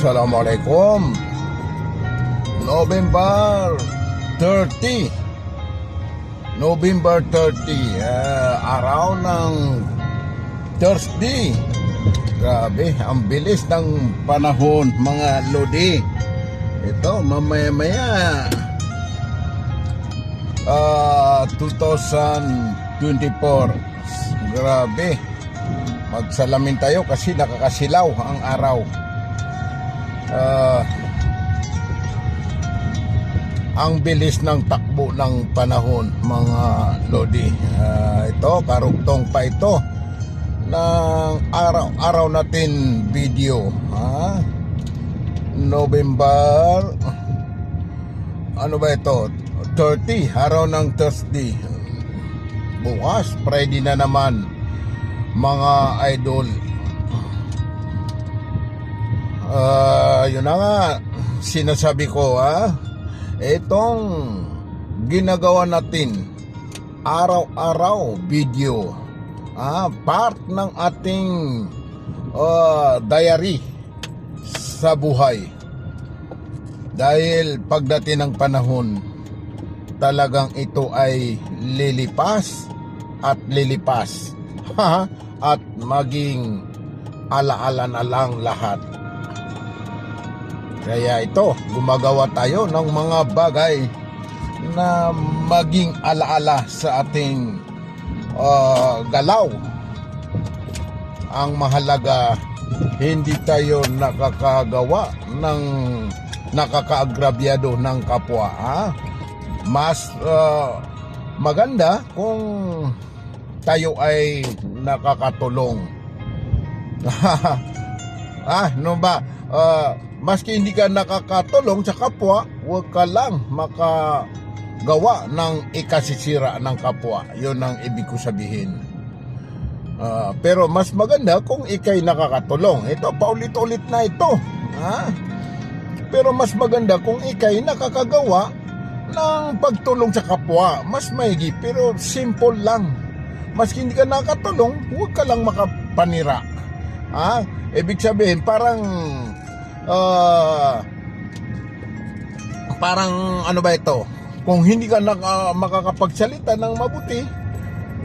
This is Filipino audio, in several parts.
Assalamualaikum. November 30. November 30, araw ng Thursday. Grabe, ang bilis ng panahon, mga lodi. Ito, mamaya-maya 2024. Grabe. Magsalamin tayo kasi nakakasilaw ang araw. Ang bilis ng takbo ng panahon, mga lodi. Ito, karugtong pa ito ng araw natin video. November, ano ba ito? 30, araw ng Thursday. Bukas, Friday na naman, mga idol. Yun na nga, sinasabi ko, itong ginagawa natin araw-araw video, part ng ating diary sa buhay. Dahil pagdating ng panahon, talagang ito ay lilipas at lilipas. At maging alaala na lang lahat. Kaya ito, gumagawa tayo ng mga bagay na maging alaala sa ating galaw. Ang mahalaga, hindi tayo nakakagawa ng nakakaagrabyado ng kapwa. Mas maganda kung tayo ay nakakatulong. No ba? Maski hindi ka nakakatulong sa kapwa, huwag ka lang makagawa ng ikasisira ng kapwa. Yun ang ibig ko sabihin. Pero mas maganda kung ikay nakakatulong. Ito, paulit-ulit na ito. Pero mas maganda kung ikay nakakagawa ng pagtulong sa kapwa. Mas maigi, pero simple lang. Maski hindi ka nakatulong, huwag ka lang makapanira. Ibig sabihin, parang ano ba ito? Kung hindi ka makakapagsalita ng mabuti,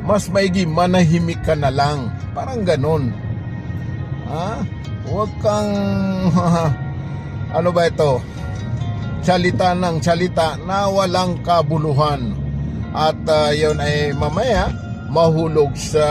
mas maigi manahimik ka na lang. Parang ganun. Huwag kang ano ba ito? Salita ng salita na walang kabuluhan. At yun ay mamaya mahulog sa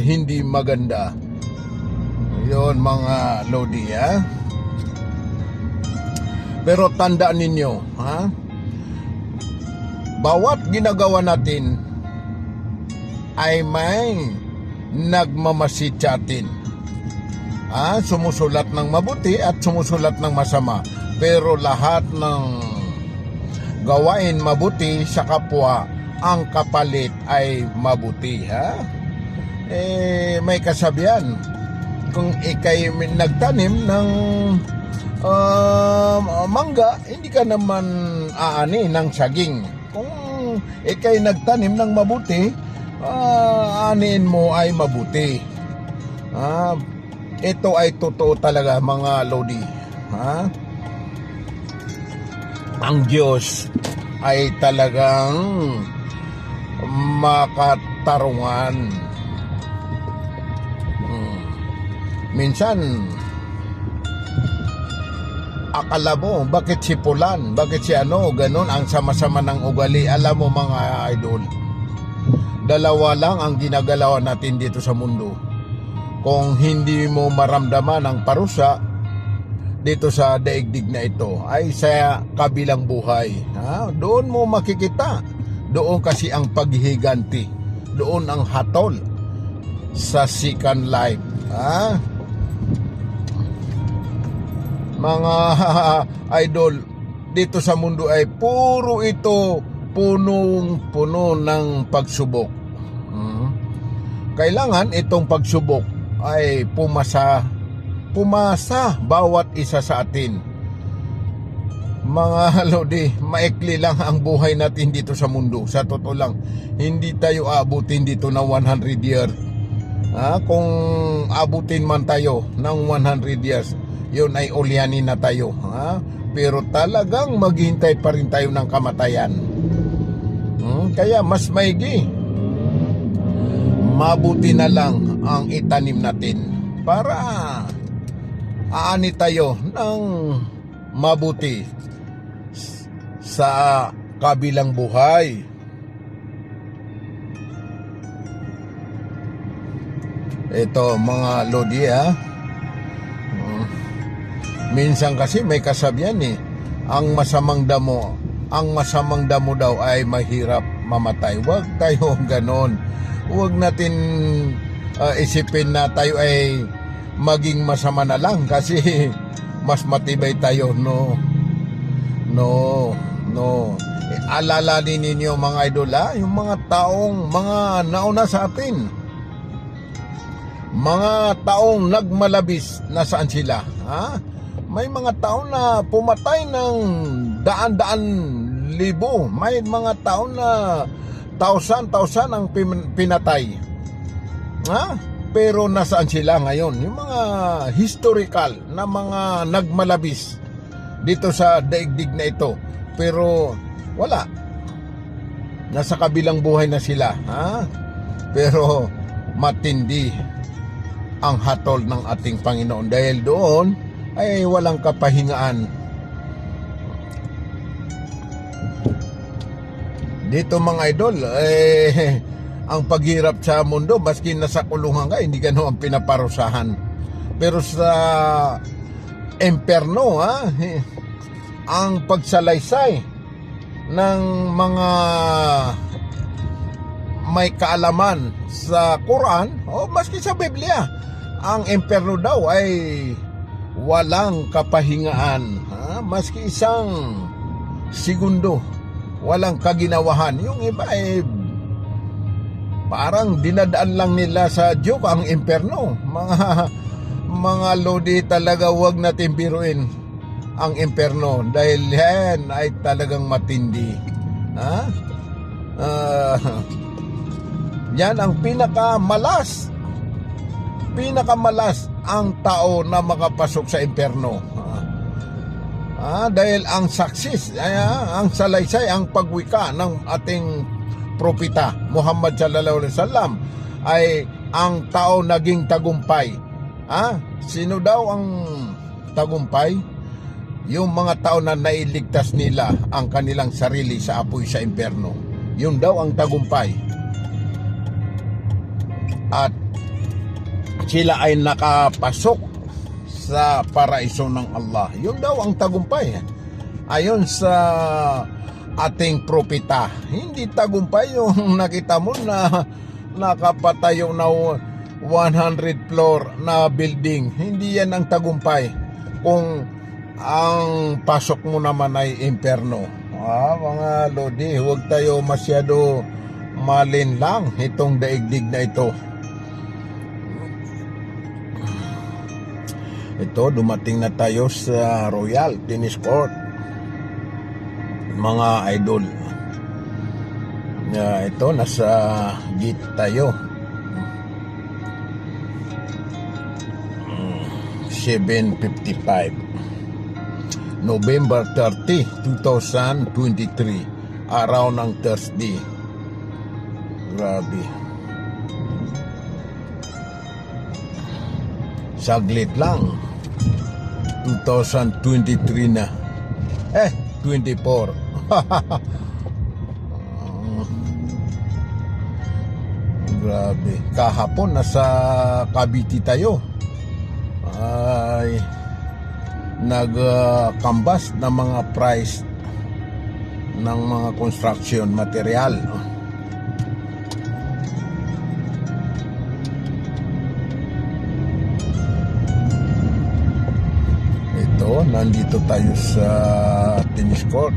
hindi maganda. Yun, mga lodi. Pero tandaan ninyo, bawat ginagawa natin ay may nagmamasid sa atin. Sumusulat ng mabuti at sumusulat ng masama. Pero lahat ng gawain mabuti sa kapwa, ang kapalit ay mabuti. May kasabihan, kung ikay nagtanim ng mangga, hindi ka naman aani ng saging. Kung ikay nagtanim ng mabuti, aaniin mo ay mabuti. Ito ay totoo talaga, mga lodi. Ang Diyos ay talagang makatarungan. Minsan akala mo, bakit si Pulan, bakit si ganun, ang sama-sama ng ugali. Alam mo, mga idol, dalawa lang ang ginagalawan natin dito sa mundo. Kung hindi mo maramdaman ang parusa dito sa daigdig na ito, ay sa kabilang buhay. Doon mo makikita. Doon kasi ang paghihiganti. Doon ang hatol sa second life. Mga idol, dito sa mundo ay puro ito punong-puno ng pagsubok. Kailangan itong pagsubok ay pumasa bawat isa sa atin. Mga lodi, maikli lang ang buhay natin dito sa mundo. Sa totoo lang, hindi tayo abutin dito ng 100 years. Kung abutin man tayo ng 100 years, yun ay ulyanin na tayo, ha? Pero talagang maghintay pa rin tayo ng kamatayan. Kaya mas maigi, mabuti na lang ang itanim natin para aani tayo ng mabuti sa kabilang buhay. Ito mga lodi, ha? Minsan kasi may kasabihan ang masamang damo daw ay mahirap mamatay. Huwag tayo ganon. Huwag natin isipin na tayo ay maging masama na lang kasi mas matibay tayo. No. Alalanin ninyo mga idol, yung mga taong mga nauna sa atin, mga taong nagmalabis, nasaan sila, ha? May mga tao na pumatay ng daan-daan libo, may mga tao na tausan ang pinatay, ha? Pero nasaan sila ngayon? Yung mga historical na mga nagmalabis dito sa daigdig na ito, pero wala, nasa kabilang buhay na sila, ha? Pero matindi ang hatol ng ating Panginoon dahil doon ay walang kapahingaan. Dito mga idol, ang paghirap sa mundo, maski nasa kulungan ka, hindi ka naman pinaparusahan. Pero sa imperno, ang pagsalaysay ng mga may kaalaman sa Quran o maski sa Biblia, ang imperno daw ay walang kapahingaan, maski isang segundo walang kaginawahan. Yung iba ay parang dinadaan lang nila sa joke ang imperno. Mga lodi, talaga wag natin biruin ang imperno dahil yan ay talagang matindi, yan ang pinakamalas ang tao na makapasok sa imperno, dahil ang saksis, ang salaysay, ang pagwika ng ating propeta Muhammad sallallahu alaihi wasallam ay ang tao naging tagumpay. Sino daw ang tagumpay? Yung mga tao na nailigtas nila ang kanilang sarili sa apoy sa imperno. Yun daw ang tagumpay. At sila ay nakapasok sa paraiso ng Allah. Yun daw ang tagumpay. Ayon sa ating propeta, hindi tagumpay yung nakita mo na nakapatayo na 100 floor na building. Hindi yan ang tagumpay kung ang pasok mo naman ay imperno. Mga lodi, huwag tayo masyado malinlang itong daigdig na ito. Ito, dumating na tayo sa Royal Tennis Court, mga idol. Ito, nasa gate tayo. 7:55 November 30, 2023, araw ng Thursday. Grabe, saglit lang 2023 na, 24. Grabe, kahapon nasa Cavite tayo, ay nagkambas ng mga price ng mga construction material. Ito, nandito tayo sa tennis court.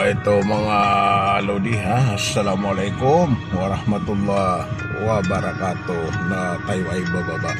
Ito mga lodi ha, Assalamualaikum warahmatullahi wabarakatuh, na tayo ay bababa.